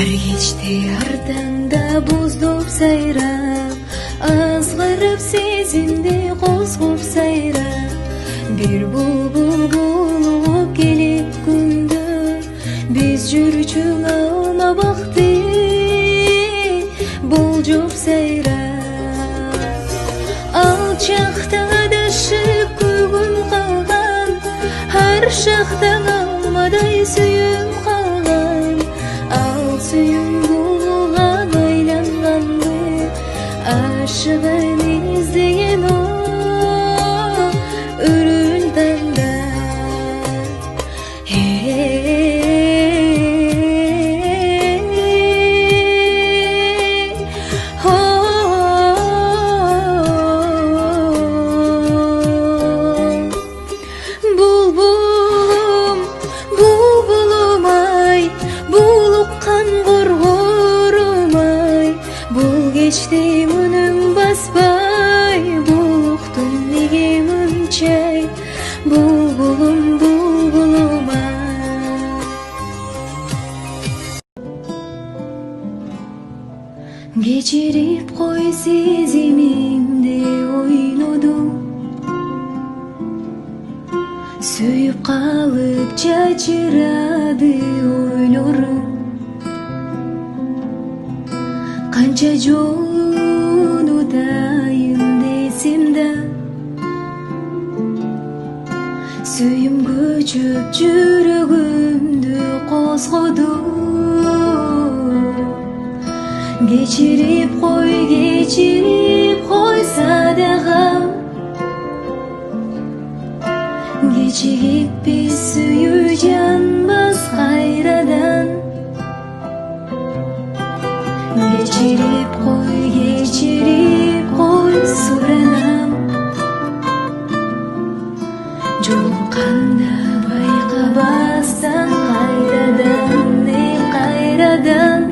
Ар кечте артаңда боздоп сайрап, азгырып сезимди козгоп сайрап, бир булбул болуп келип күндө биз жүрчүң алма бакты болжоп сайрап. Ал чакта дашып күгүм калган, ар шакта алмадай сүйүм калган. Ал сүйүм булган айланганды ашыгын издеген өрүн таңда. Булбулум, булбулум ай, булуккан коргорум ай, бул кечте үнүм баспай, булуктум неге мынчай. Булбулум, булбулум ай. Кечирип кой сезимимди ойнодум, сүйүп калып чачырады ойлорум. Канча жолу унутайын десем да, сүйүм көчүп жүрөгүмдү козгоду. Кечирип кой садагам, кечигип биз сүйүү жанбас кайрадан. Кечирип кой суранам, жолукканда байкабастан кайрадан, кайрадан.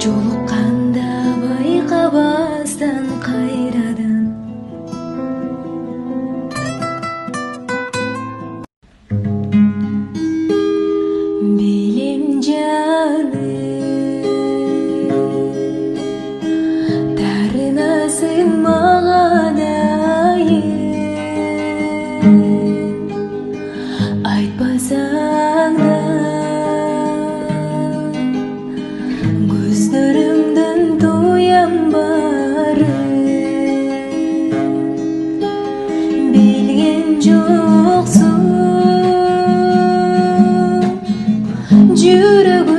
Жолукканда байкабастан кайрадан. Билем жаным, тарынасың маған айым, айтпасаң да көздөрүңдөн туям барын. Билген жоксуң жүрөгүм